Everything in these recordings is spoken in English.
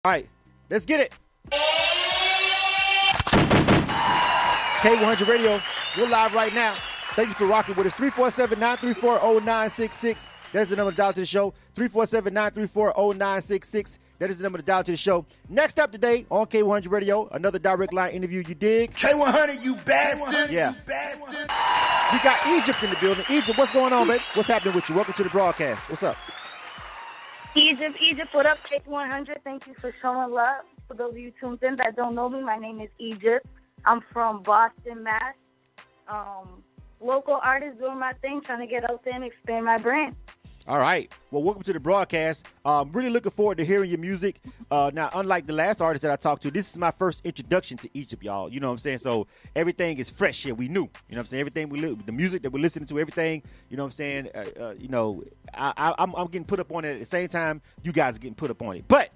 All right, let's get it. K-100 Radio, we're live right now. Thank you for rocking with us. 347-934-0966. That is the number to dial to the show. 347-934-0966. That is the number to dial to the show. Next up today on K100 Radio, another direct line interview. You dig? K100, you bastard. Yeah. We got Egypt in the building. Egypt, what's going on, baby? What's happening with you? Welcome to the broadcast. What's up? Egypt, what up, K-100? Thank you for showing love. For those of you tuned in that don't know me, my name is Egypt. I'm from Boston, Mass. Local artist doing my thing, trying to get out there and expand my brand. All right. Well, welcome to the broadcast. Really looking forward to hearing your music. Now, unlike the last artist that I talked to, this is my first introduction to Egypt, y'all. You know what I'm saying? So everything is fresh here. We new. You know what I'm saying? Everything the music that we're listening to, everything. You know what I'm saying? I'm getting put up on it at the same time you guys are getting put up on it. But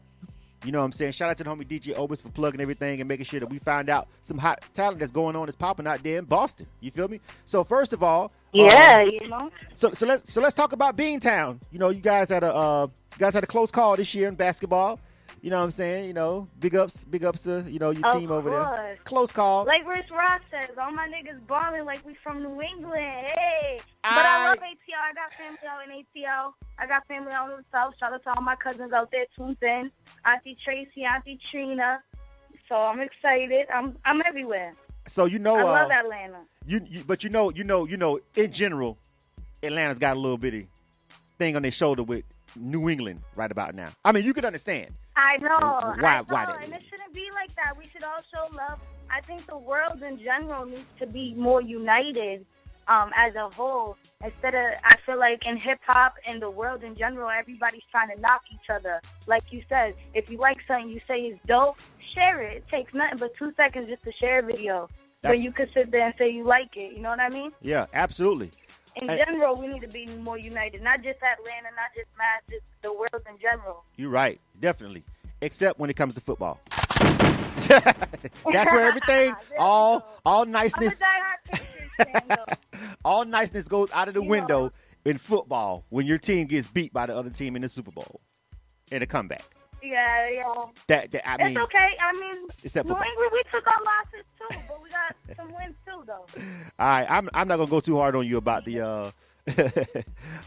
you know what I'm saying? Shout out to the homie DJ Obis for plugging everything and making sure that we find out some hot talent that's going on, that's popping out there in Boston. You feel me? So first of all, yeah, you know. So let's talk about Beantown. You know, you guys had a close call this year in basketball. You know what I'm saying? You know, big ups to, you know, your team over there. Close call. Like Rich Ross says, all my niggas balling like we from New England. Hey. But I love ATL. I got family out in ATL. I got family out in the South. Shout out to all my cousins out there tuned in. Auntie Tracy, Auntie Trina. So I'm excited. I'm everywhere. So you know, I love Atlanta. But you know, in general, Atlanta's got a little bitty thing on their shoulder with New England right about now. I mean, you could understand. I know. Why and it shouldn't be like that. We should all show love. I think the world in general needs to be more united as a whole. Instead of, I feel like in hip-hop and the world in general, everybody's trying to knock each other. Like you said, if you like something you say is dope, share it. It takes nothing but 2 seconds just to share a video. So you could sit there and say you like it. You know what I mean? Yeah, absolutely. In general, we need to be more united. Not just Atlanta, not just Mass, just the world in general. You're right. Definitely. Except when it comes to football. That's where everything, all niceness, all niceness goes out of the window in football when your team gets beat by the other team in the Super Bowl in a comeback. Yeah. It's okay. I mean, except New England, we took our losses too, but we got some wins too, though. All right, I'm not gonna go too hard on you about the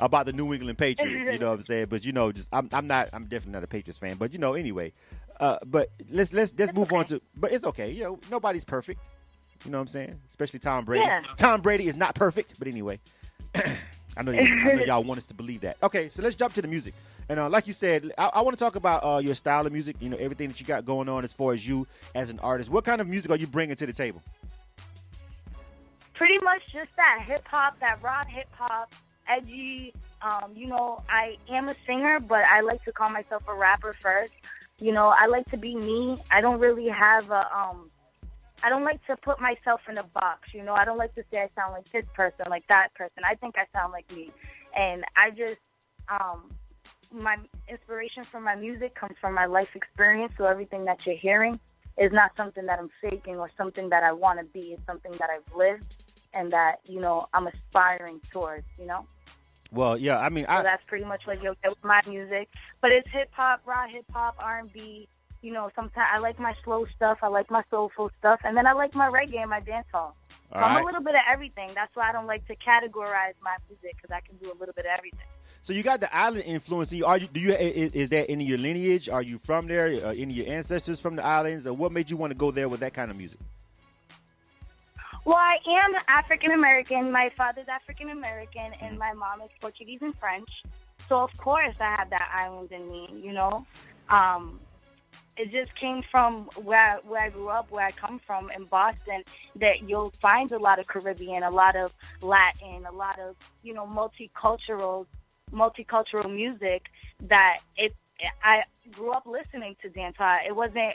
about the New England Patriots. You know what I'm saying? But you know, I'm definitely not a Patriots fan. But you know, anyway. But let's move on to. But it's okay. You know, nobody's perfect. You know what I'm saying? Especially Tom Brady. Yeah. Tom Brady is not perfect. But anyway, I know y'all want us to believe that. Okay, so let's jump to the music. And like you said, I want to talk about your style of music, you know, everything that you got going on as far as you as an artist. What kind of music are you bringing to the table? Pretty much just that hip-hop, that rock hip-hop, edgy. You know, I am a singer, but I like to call myself a rapper first. You know, I like to be me. I don't really have I don't like to put myself in a box. You know, I don't like to say I sound like this person, like that person. I think I sound like me. And I just, my inspiration for my music comes from my life experience. So everything that you're hearing is not something that I'm faking or something that I want to be. It's something that I've lived and that, you know, I'm aspiring towards, you know? Well, yeah, I mean, so that's pretty much what you'll get with my music. But it's hip-hop, rock hip-hop, R&B. You know, sometimes I like my slow stuff. I like my soulful stuff. And then I like my reggae and my dancehall. So I'm a little bit of everything. That's why I don't like to categorize my music, because I can do a little bit of everything. So you got the island influence in you. Is that in your lineage? Are you from there? Any of your ancestors from the islands? Or what made you want to go there with that kind of music? Well, I am African-American. My father's African-American, and my mom is Portuguese and French. So, of course, I have that island in me, you know. It just came from where I grew up, where I come from in Boston, that you'll find a lot of Caribbean, a lot of Latin, a lot of, you know, multicultural music that I grew up listening to dancehall. It wasn't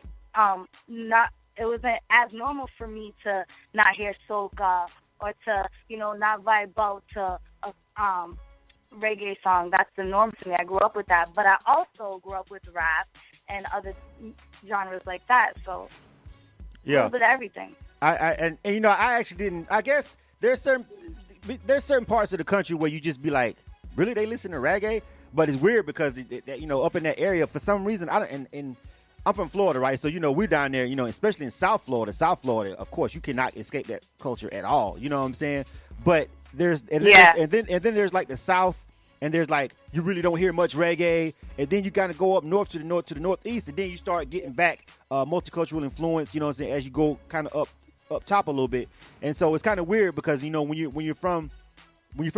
it wasn't as normal for me to not hear soca or to, you know, not vibe out to a reggae song. That's the norm for me. I grew up with that. But I also grew up with rap and other genres like that. So yeah, a little bit of everything. And you know, I actually didn't. I guess there's certain parts of the country where you just be like, really, they listen to reggae? But it's weird because you know, up in that area, for some reason, I'm from Florida, right? So, we're down there, especially in South Florida. South Florida, of course, you cannot escape that culture at all. You know what I'm saying? But and then there's like the South, and there's like, you really don't hear much reggae. And then you kind of go up north to the northeast, and then you start getting back multicultural influence, you know what I'm saying, as you go kind of up top a little bit. And so it's kind of weird because, when you're from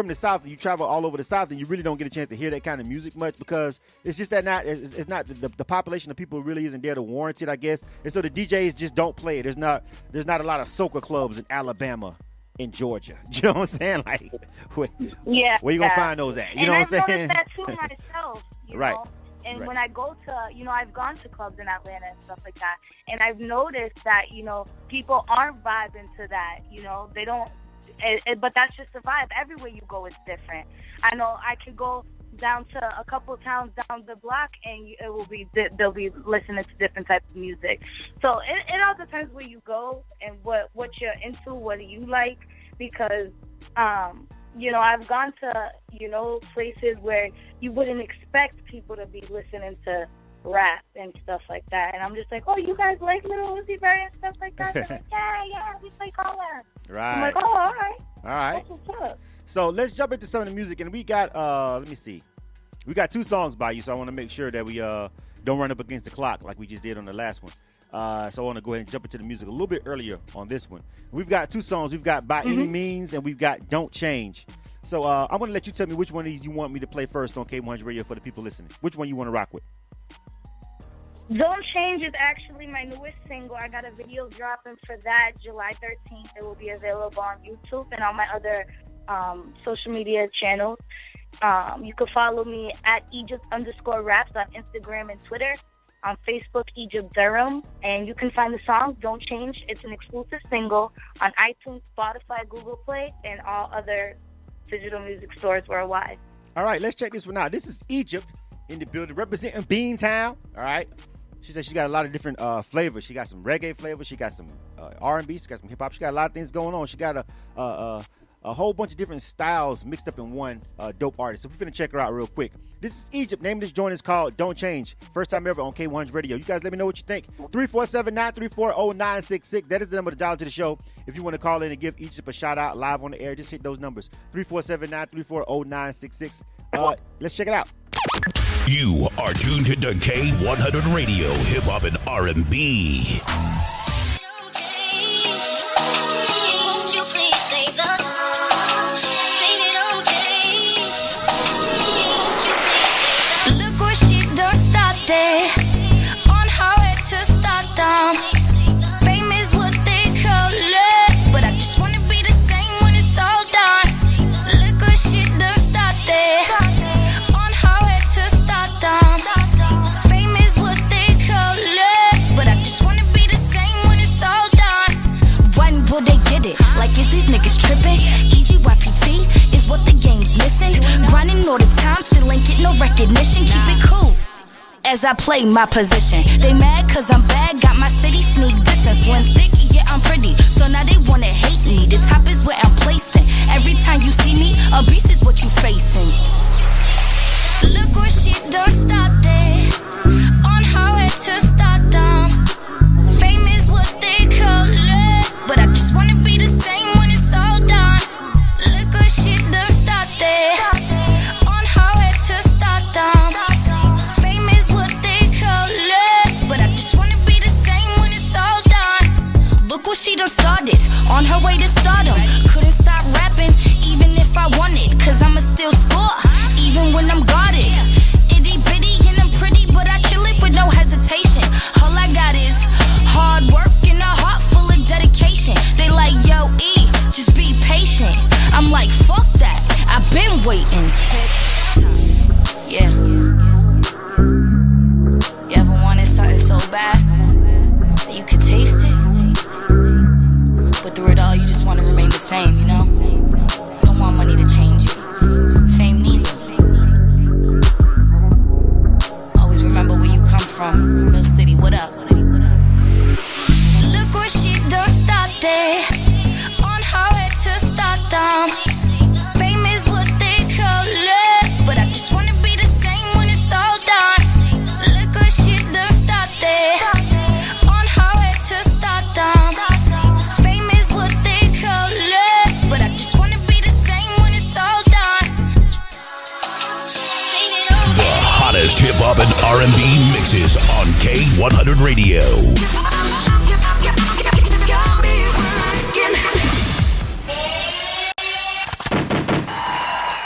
the South and you travel all over the South, and you really don't get a chance to hear that kind of music much because it's just that it's not the population of people really isn't there to warrant it, I guess. And so the DJs just don't play it. There's not a lot of soca clubs in Alabama, in Georgia. You know what I'm saying? Like, where you gonna find those at? You know what I'm saying? And I've noticed that too myself. You right. know? And right. when I go to, I've gone to clubs in Atlanta and stuff like that, and I've noticed that, people aren't vibing to that. They don't. But that's just the vibe. Everywhere you go is different. I know I could go down to a couple towns down the block, and they'll be listening to different types of music. So it all depends where you go and what you're into, what do you like. Because I've gone to places where you wouldn't expect people to be listening to rap and stuff like that, and I'm just like, oh, you guys like Little Uzi Vert and stuff like that? They're like, yeah, we like all that. Right. I'm like, oh, all right. That's what's up. So let's jump into some of the music, and we got let me see, we got 2 songs by you, so I want to make sure that we don't run up against the clock like we just did on the last one. So I want to go ahead and jump into the music a little bit earlier on this one. We've got 2 songs. We've got By Any Means, and we've got Don't Change. So I'm going to let you tell me which one of these you want me to play first on K-100 Radio for the people listening. Which one you want to rock with? Don't Change is actually my newest single. I got a video dropping for that July 13th. It will be available on YouTube and on my other social media channels. You can follow me at Egypt_raps on Instagram and Twitter. On Facebook, Egypt Durham. And you can find the song Don't Change. It's an exclusive single on iTunes, Spotify, Google Play, and all other digital music stores worldwide. All right, let's check this one out. This is Egypt in the building, representing Beantown. All right. She said she got a lot of different flavors. She got some reggae flavors. She got some R&B. She got some hip-hop. She got a lot of things going on. She got a whole bunch of different styles mixed up in one dope artist. So we're finna check her out real quick. This is Egypt. Name of this joint is called Don't Change. First time ever on K-100 Radio. You guys let me know what you think. 347-934-0966. That is the number to dial to the show. If you want to call in and give Egypt a shout out live on the air, just hit those numbers. 347-934-0966. Let's check it out. You are tuned to K-100 Radio, hip hop and R&B. Look what she done started on her way to stardom. Fame is what they call it, but I just wanna be the same when it's all done. Look what she done started on her way to stardom. Fame is what they call it, but I just wanna be the same when it's all done. When will they get it? Like, is these niggas tripping? EGYPT is what the game's missing. Grinding all the time, still ain't get no recognition. Keep it cool as I play my position. They mad cause I'm bad, got my city sneak distance. When thick, yeah, I'm pretty, so now they wanna hate me. The top is where I'm placing. Every time you see me, a beast is what you facing. Look what she done started on her way to stardom. Fame is what they call it, but I just wanna be the same when it's all done. Look what she done started on her way to stardom. Fame is what they call it, but I just wanna be the same when it's all done. Look what she done started on her way to stardom. Couldn't stop rapping even if I wanted, cause I'ma still score even when I'm guarded. Itty bitty and I'm pretty, but I kill it with no hesitation. All I got is hard work and a heart full of dedication. They like, yo, E, just be patient. I'm like, fuck that, I've been waiting. Yeah. You ever wanted something so bad that you could taste it, but through it all you just want to remain the same, you know? You don't want money to change you, fame neither. Always remember where you come from. Mill City, what up? Look what she done started on her way to stardom. Fame is what they call it, but I just wanna be the same when it's all done. Look what she done started K100 Radio.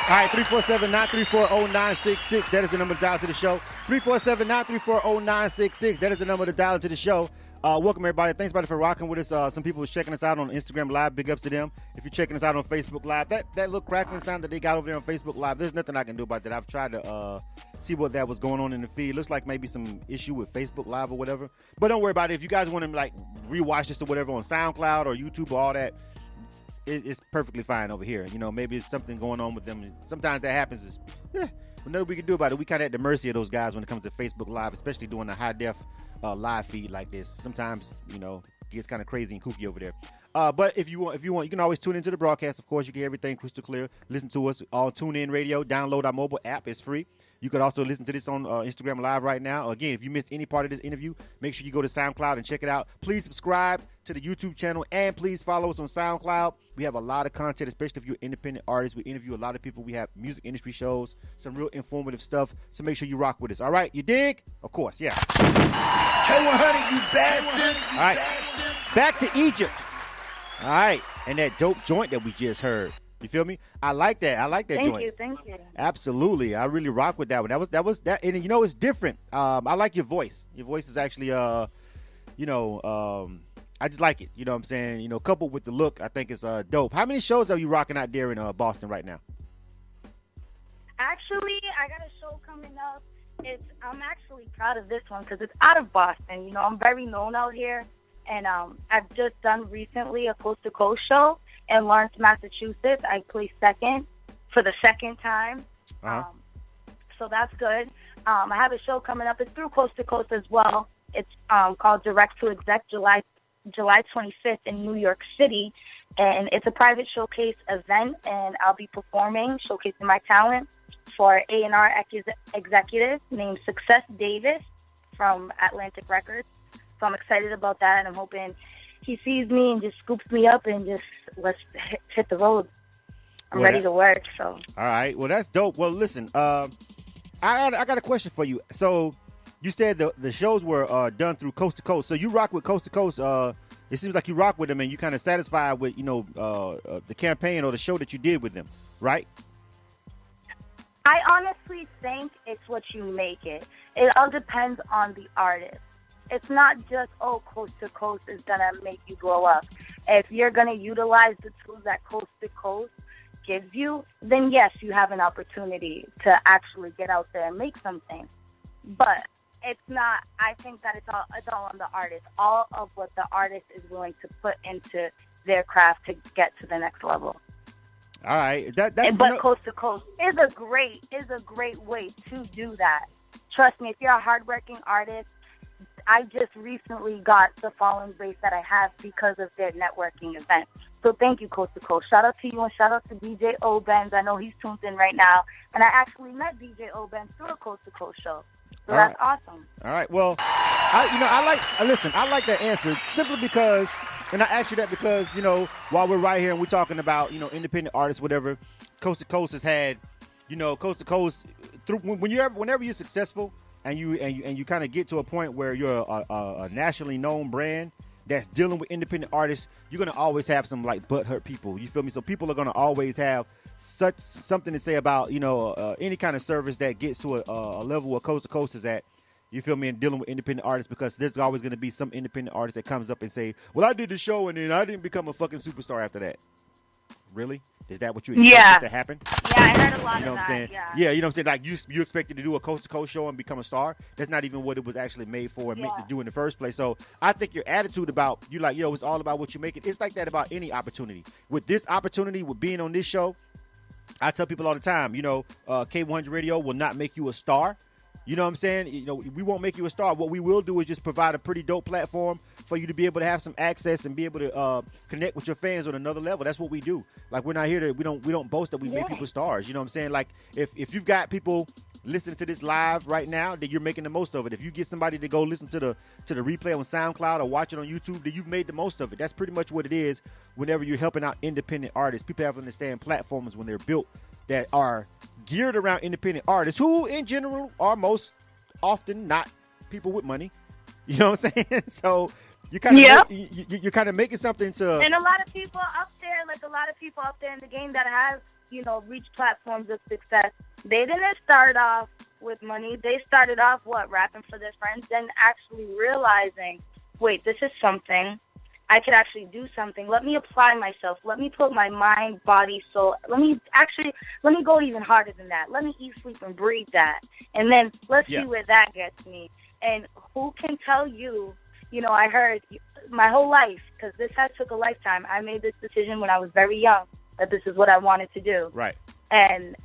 All right, 347-934-0966. That is the number to dial to the show. 347-934-0966. That is the number to dial to the show. Welcome, everybody. Thanks, everybody, for rocking with us. Some people was checking us out on Instagram Live. Big ups to them. If you're checking us out on Facebook Live, that little crackling sound that they got over there on Facebook Live, there's nothing I can do about that. I've tried to see what that was going on in the feed. Looks like maybe some issue with Facebook Live or whatever. But don't worry about it. If you guys want to like rewatch this or whatever on SoundCloud or YouTube or all that, it's perfectly fine over here. You know, maybe it's something going on with them. Sometimes that happens. Is nothing we can do about it. We kind of at the mercy of those guys when it comes to Facebook Live, especially doing the high def live feed like this. Sometimes, you know, it gets kind of crazy and kooky over there. But if you want, you can always tune into the broadcast. Of course, you get everything crystal clear. Listen to us on TuneIn Radio. Download our mobile app. It's free. You could also listen to this on Instagram Live right now. Again, if you missed any part of this interview, make sure you go to SoundCloud and check it out. Please subscribe to the YouTube channel, and please follow us on SoundCloud. We have a lot of content, especially if you're an independent artist. We interview a lot of people. We have music industry shows, some real informative stuff. So make sure you rock with us. All right, you dig? Of course, yeah. K-100, you bastards. All right, back to Egypt. All right, and that dope joint that we just heard. You feel me? I like that. I like that joint. Thank you. Absolutely. I really rock with that one. That was that. And you know, it's different. I like your voice. Your voice is actually, I just like it. You know what I'm saying? You know, coupled with the look, I think it's dope. How many shows are you rocking out there in Boston right now? Actually, I got a show coming up. I'm actually proud of this one because it's out of Boston. You know, I'm very known out here. And I've just done recently a coast-to-coast show in Lawrence, Massachusetts. I placed second for the second time. So that's good. I have a show coming up. It's through Coast to Coast as well. It's called Direct to Exec, July 25th in New York City. And it's a private showcase event, and I'll be performing, showcasing my talent for A&R executive named Success Davis from Atlantic Records. So I'm excited about that, and I'm hoping he sees me and just scoops me up and just let's hit the road. I'm ready to work. So. All right. Well, that's dope. Well, listen, I got a question for you. So you said the shows were done through Coast to Coast. So you rock with Coast to Coast. It seems like you rock with them, and you kind of satisfied with the campaign or the show that you did with them, right? I honestly think it's what you make it. It all depends on the artist. It's not just, Coast to Coast is going to make you blow up. If you're going to utilize the tools that Coast to Coast gives you, then yes, you have an opportunity to actually get out there and make something. But it's not, I think that it's all on the artist. All of what the artist is willing to put into their craft to get to the next level. All right. But Coast to Coast is a great way to do that. Trust me, if you're a hardworking artist, I just recently got the following base that I have because of their networking event. So thank you, Coast to Coast. Shout out to you and shout out to DJ Obenz. I know he's tuned in right now. And I actually met DJ Obenz through a Coast to Coast show. So that's awesome. All right. Well, I like that answer simply because, and I asked you that because, while we're right here and we're talking about, independent artists, whatever, Coast to Coast has had, Coast to Coast, whenever you're successful, and you kind of get to a point where you're a nationally known brand that's dealing with independent artists, you're going to always have some like butthurt people. You feel me? So people are going to always have something to say about, any kind of service that gets to a level where Coast to Coast is at. You feel me? And dealing with independent artists, because there's always going to be some independent artist that comes up and say, well, I did the show and then I didn't become a fucking superstar after that. Really? Is that what you expected to happen? Yeah, I heard a lot of that. You know what I'm saying? Yeah, you know what I'm saying? Like you expected to do a Coast to Coast show and become a star. That's not even what it was actually made for and meant to do in the first place. So I think your attitude about, you like, it's all about what you make it. It's like that about any opportunity. With this opportunity, with being on this show, I tell people all the time, K-100 Radio will not make you a star. You know what I'm saying? We won't make you a star. What we will do is just provide a pretty dope platform for you to be able to have some access and be able to connect with your fans on another level. That's what we do. Like, we're not here to, we don't boast that we make people stars. You know what I'm saying? Like, if you've got people listening to this live right now, then you're making the most of it. If you get somebody to go listen to the replay on SoundCloud or watch it on YouTube, then you've made the most of it. That's pretty much what it is whenever you're helping out independent artists. People have to understand platforms when they're built that are geared around independent artists who, in general, are most often not people with money. You know what I'm saying? So you kind of Yep. you're kind of making something to. And a lot of people up there, in the game that have, reached platforms of success, they didn't start off with money. They started off, rapping for their friends, then actually realizing, wait, this is something. I could actually do something. Let me apply myself. Let me put my mind, body, soul. Let me go even harder than that. Let me eat, sleep, and breathe that. And then let's see where that gets me. And who can tell you, I heard my whole life, because this has took a lifetime. I made this decision when I was very young that this is what I wanted to do. Right. And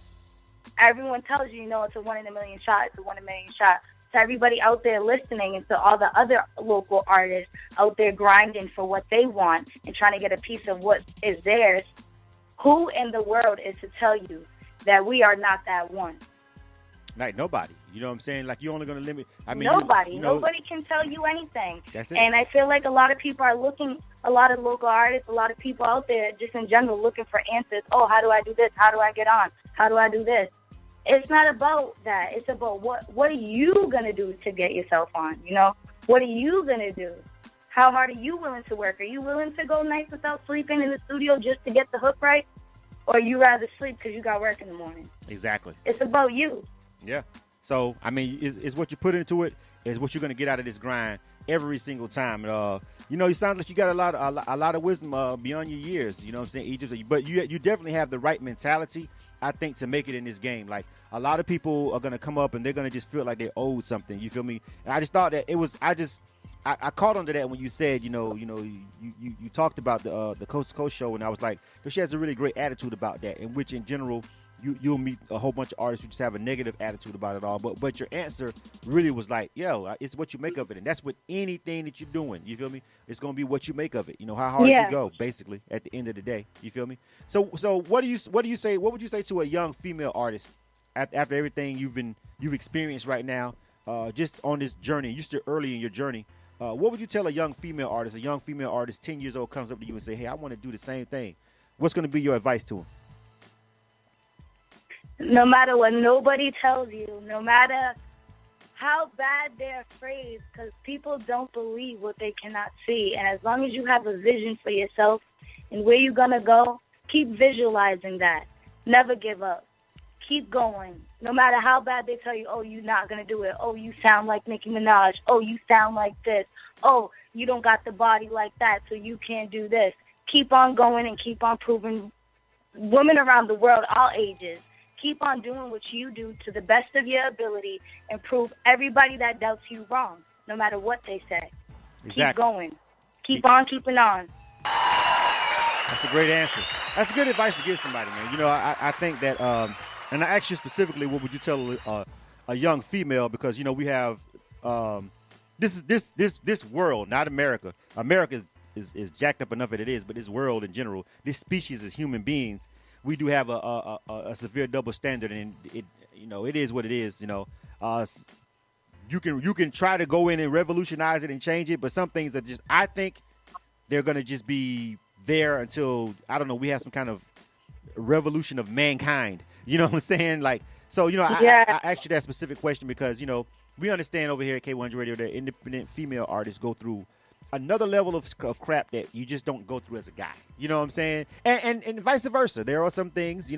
everyone tells you, it's a 1 in a million shot. It's a 1 in a million shot. To everybody out there listening, and to all the other local artists out there grinding for what they want and trying to get a piece of what is theirs, who in the world is to tell you that we are not that one? Like nobody. You know what I'm saying? Like, you're only going to limit. I mean, nobody. Nobody can tell you anything. That's it. And I feel like a lot of people are looking, a lot of local artists, a lot of people out there just in general looking for answers. Oh, how do I do this? How do I get on? How do I do this? It's not about that. It's about what are you going to do to get yourself on, What are you going to do? How hard are you willing to work? Are you willing to go nights without sleeping in the studio just to get the hook right? Or you rather sleep because you got work in the morning? Exactly. It's about you. Yeah. So, I mean, is what you put into it is what you're going to get out of this grind every single time. You sound like you got a lot of wisdom beyond your years. You know what I'm saying, Egypt? But you definitely have the right mentality, I think, to make it in this game. Like, a lot of people are going to come up and they're going to just feel like they're owed something. You feel me? And I just thought that it was. I caught onto that when you said, you talked about the Coast to Coast show, and I was like, she has a really great attitude about that, in which in general. You'll meet a whole bunch of artists who just have a negative attitude about it all. But your answer really was like, it's what you make of it. And that's with anything that you're doing. You feel me? It's going to be what you make of it. How hard you go, basically, at the end of the day. You feel me? So what do you say? What would you say to a young female artist after everything you've experienced right now, just on this journey? You're still early in your journey. What would you tell a young female artist? A young female artist, 10 years old, comes up to you and say, hey, I want to do the same thing. What's going to be your advice to them? No matter what nobody tells you, no matter how bad they're afraid, because people don't believe what they cannot see. And as long as you have a vision for yourself and where you're going to go, keep visualizing that. Never give up. Keep going. No matter how bad they tell you, oh, you're not going to do it. Oh, you sound like Nicki Minaj. Oh, you sound like this. Oh, you don't got the body like that, so you can't do this. Keep on going and keep on proving. Women around the world, all ages, keep on doing what you do to the best of your ability and prove everybody that doubts you wrong, no matter what they say. Exactly. Keep going. Keep on keeping on. That's a great answer. That's good advice to give somebody, man. I think that, and I asked you specifically, what would you tell a young female? Because, we have this world, not America. America is jacked up enough as it is, but this world in general, this species as human beings, we do have a severe double standard, and it is what it is. You can try to go in and revolutionize it and change it, but some things that I think they're gonna just be there until, I don't know, we have some kind of revolution of mankind. You know what I'm saying? Like, so I asked you that specific question because we understand over here at K-100 Radio that independent female artists go through another level of crap that you just don't go through as a guy. You know what I'm saying? And vice versa. There are some things,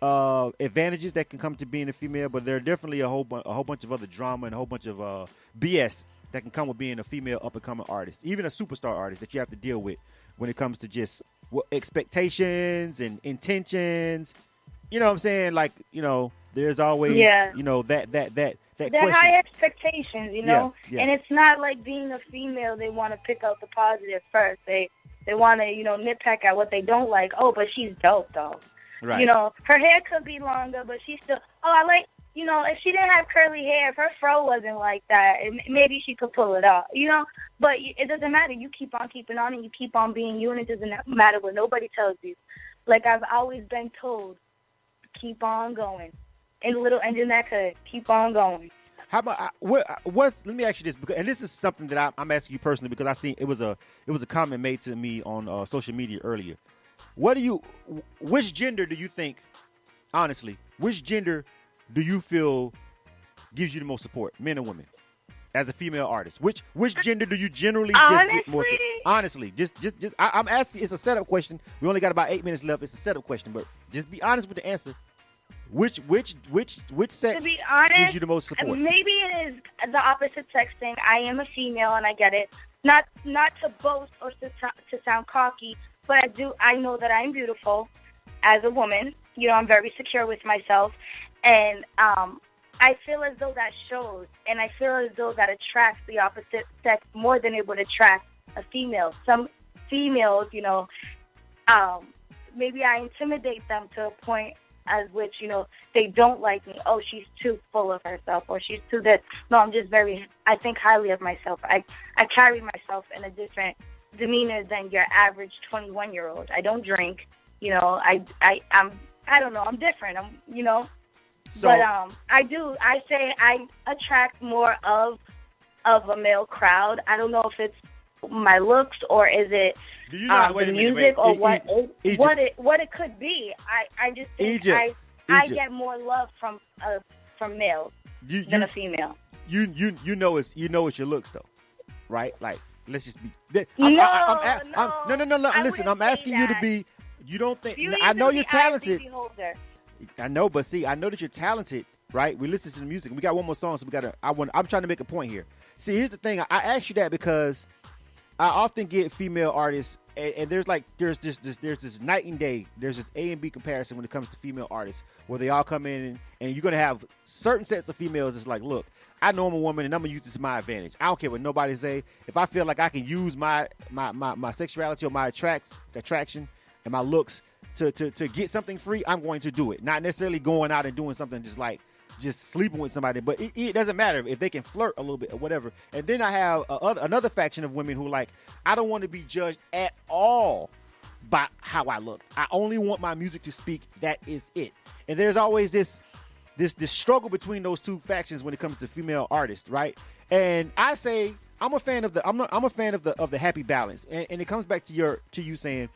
advantages that can come to being a female, but there are definitely a whole bunch of other drama and a whole bunch of BS that can come with being a female up-and-coming artist, even a superstar artist that you have to deal with when it comes to just expectations and intentions. You know what I'm saying? Like, there's always, that They're question. high expectations, Yeah. And it's not like being a female, they want to pick out the positive first. They want to, nitpick at what they don't like. Oh, but she's dope, though. Right. Her hair could be longer, but she's still, I like, if she didn't have curly hair, if her fro wasn't like that, maybe she could pull it off, But it doesn't matter. You keep on keeping on and you keep on being you, and it doesn't matter what nobody tells you. Like I've always been told, keep on going. And a little engine that could keep on going. How about let me ask you this, because, and this is something that I'm asking you personally because I seen it was a comment made to me on social media earlier. Which gender do you think, honestly, which gender do you feel gives you the most support, men or women? as a female artist? Which gender do you generally Honestly, just get more? Honestly, just I'm asking. It's a setup question. We only got about 8 minutes left. It's a setup question, but just be honest with the answer. Which sex to be honest, gives you the most support? Maybe it is the opposite sex thing. I am a female, and I get it. Not to boast or to sound cocky, but I know that I'm beautiful as a woman. You know, I'm very secure with myself, and I feel as though that shows, and I feel as though that attracts the opposite sex more than it would attract a female. Some females, you know, maybe I intimidate them to a point as which, you know, they don't like me. Oh, she's too full of herself, or she's too this. No, I think highly of myself. I carry myself in a different demeanor than your average 21-year-old. I don't drink, you know, I don't know, I'm different, you know. So, but I say I attract more of a male crowd. I don't know if it's my looks or is it the music or what it could be. I just think I get more love from males than a female. You know it's your looks though, right? Like, let's just be. No. Listen, I'm asking you to be. You don't think? I know you're talented. I know, but see, I know that you're talented, right? We listen to the music. We got one more song, so I'm trying to make a point here. See, here's the thing. I asked you that because I often get female artists, and there's this night and day. There's this A and B comparison when it comes to female artists, where they all come in and you're gonna have certain sets of females. It's like, look, I know I'm a woman, and I'm gonna use this to my advantage. I don't care what nobody say. If I feel like I can use my sexuality or my attraction and my looks to get something free, I'm going to do it. Not necessarily going out and doing something just sleeping with somebody, but it doesn't matter if they can flirt a little bit or whatever. And then I have another faction of women who like, I don't want to be judged at all by how I look. I only want my music to speak. That is it. And there's always this struggle between those two factions when it comes to female artists, right? And I say I'm a fan of the happy balance, and it comes back to you saying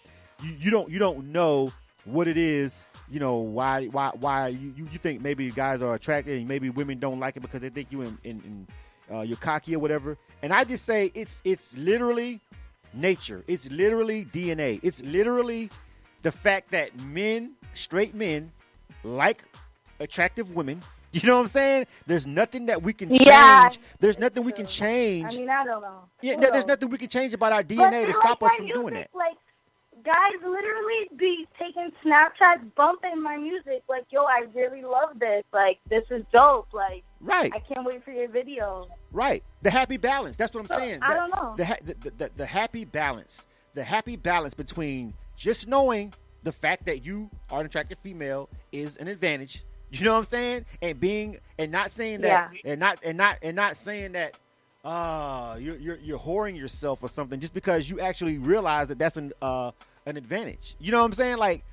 you don't know what it is, you know, why you think maybe guys are attracted and maybe women don't like it because they think you you're cocky or whatever. And I just say it's literally nature. It's literally DNA. It's literally the fact that straight men like attractive women. You know what I'm saying? There's nothing that we can change. Yeah, there's nothing we can change. I mean, I don't know. Yeah, there's nothing we can change about our DNA to stop us from doing that. Like, guys literally be taking Snapchats, bumping my music, like, yo, I really love this. Like, this is dope. Like, right. I can't wait for your video. Right. The happy balance. That's what I'm saying. I don't know. The happy balance. The happy balance between just knowing the fact that you are an attractive female is an advantage. You know what I'm saying? And not saying that, and not saying that you're whoring yourself or something just because you actually realize that that's an advantage. You know what I'm saying? Like,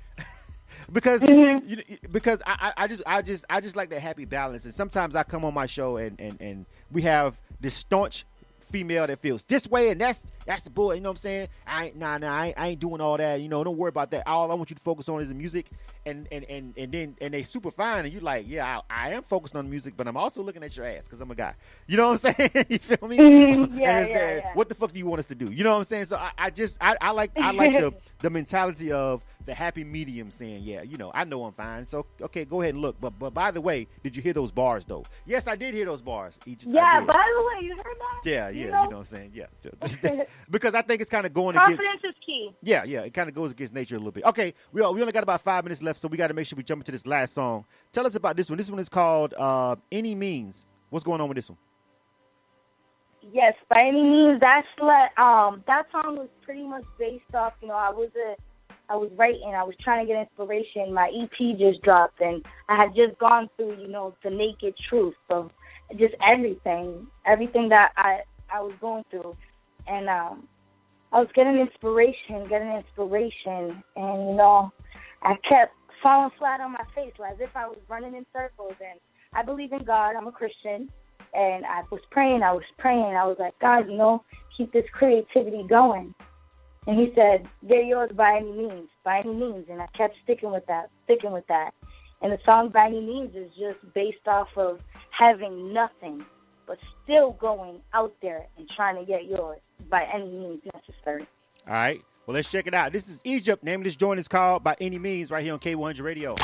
because I just like that happy balance. And sometimes I come on my show and we have this staunch female that feels this way, and that's the bull. You know what I'm saying? I ain't doing all that. You know, don't worry about that. All I want you to focus on is the music, and they super fine, and you like, yeah, I am focused on the music, but I'm also looking at your ass because I'm a guy. You know what I'm saying? You feel me? Yeah. What the fuck do you want us to do? You know what I'm saying? So I like the mentality of the happy medium, saying, yeah, you know, I know I'm fine. So okay, go ahead and look. But by the way, did you hear those bars though? Yes, I did hear those bars. By the way, you heard that? Yeah, you know what I'm saying? Yeah. Because I think it's kind of going confidence against... is key. Yeah, it kind of goes against nature a little bit. Okay, we only got about 5 minutes left, so we got to make sure we jump into this last song. Tell us about this one. This one is called Any Means. What's going on with this one? Yes, by any means. That song was pretty much based off, you know, I was writing, I was trying to get inspiration. My EP just dropped, and I had just gone through, you know, the naked truth of just everything that I was going through. And I was getting inspiration, and, you know, I kept falling flat on my face as if I was running in circles. And I believe in God. I'm a Christian. And I was praying. I was like, God, you know, keep this creativity going. And he said, they're yours by any means. And I kept sticking with that. And the song By Any Means is just based off of having nothing but still going out there and trying to get yours by any means necessary. All right. Well, let's check it out. This is Egypt. Name of this joint is called By Any Means right here on K100 Radio.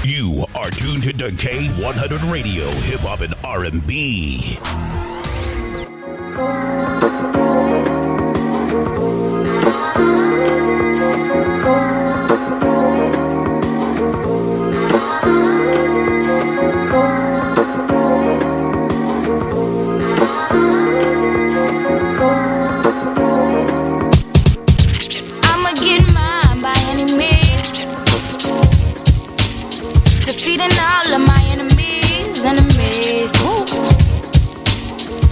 You are tuned to K100 Radio, hip hop and R&B. Defeating all of my enemies. Woo.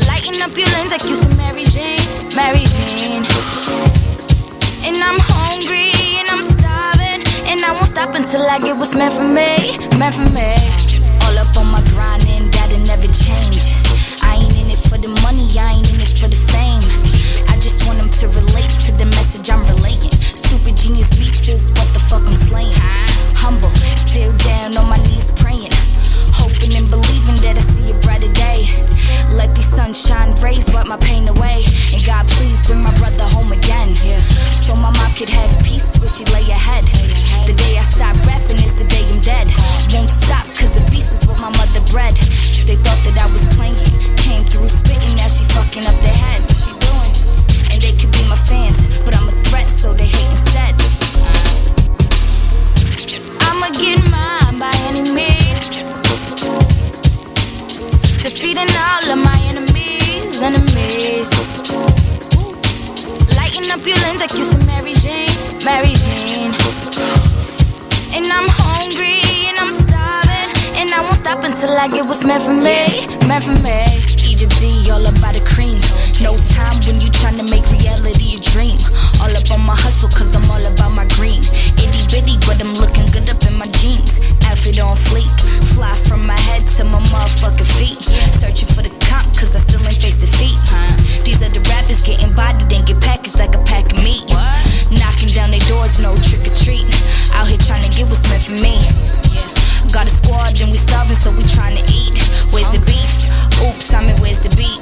Lighting up your lanes like you some Mary Jane. And I'm hungry and I'm starving, and I won't stop until I get what's meant for me. All up on my grind and that'll never change. I ain't in it for the money, I ain't in it for the fame. I just want them to relate to the message I'm relating. Stupid genius beats is what the fuck I'm slaying. Humble, still down on my knees praying, hoping and believing that I see a brighter day. Let these sunshine rays wipe my pain away, and God please bring my brother home again, so my mom could have peace where she lay ahead. The day I stop rapping is the day I'm dead. Won't stop cause the beast is what my mother bred. They thought that I was playing, came through spitting, now she fucking up their head. What she doing? And they could be my fans, but I'm a threat so they hate instead. I'ma get mine by any means. Defeating all of my enemies. Ooh. Lighting up your lanes like you some Mary Jane. And I'm hungry and I'm starving, and I won't stop until I get what's meant for me. Egypt D, all about the cream. No time when you tryna make reality a dream. All up on my hustle cause I'm all about my green. Itty bitty but I'm looking good up in my jeans. Outfit on fleek, fly from my head to my motherfucking feet. Searching for the comp cause I still ain't face defeat. These other rappers getting bodied and get packaged like a pack of meat. Knocking down their doors, no trick or treat. Out here trying to get what's meant for me. Got a squad and we starving so we trying to eat. Where's the beef? Oops, I mean where's the beat?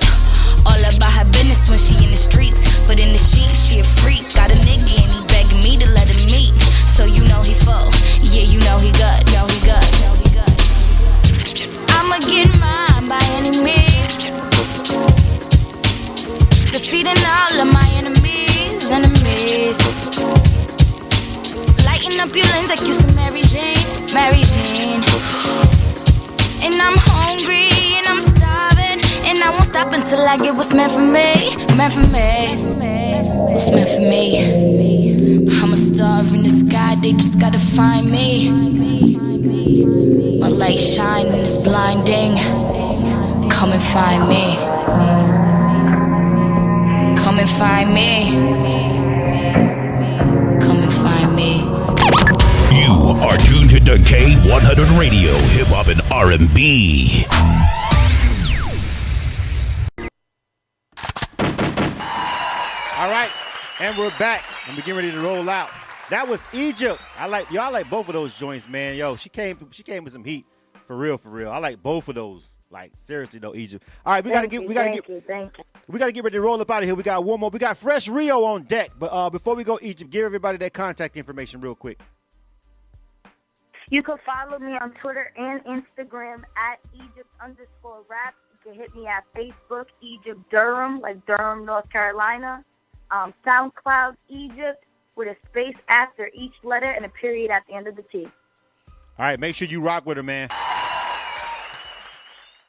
All about her business when she in the streets, but in the sheets she a freak. Got a nigga and he begging me to let him meet. So you know he full, yeah you know he good. I'ma get mine by any means. Defeating all of my enemies. Lighting up your lanes like you some Mary Jane. And I'm hungry and I'm starving, and I won't stop until I get what's meant for me. What's meant for me? I'm a star in the sky, they just gotta find me. My light shine and it's blinding. Come and find me. Come and find me. Come and find me. You are tuned to K100 Radio, hip hop and R&B. All right, and we're back, and we're getting ready to roll out. That was Egypt. Y'all like both of those joints, man. Yo, she came with some heat, for real. I like both of those. Like seriously though, Egypt. All right, we gotta get ready to roll up out of here. We got one more. We got Fresh Rio on deck. But before we go, Egypt, give everybody that contact information real quick. You can follow me on Twitter and Instagram at Egypt_rap. You can hit me at Facebook, Egypt Durham, like Durham, North Carolina. SoundCloud, Egypt, with a space after each letter and a period at the end of the T. All right, make sure you rock with her, man.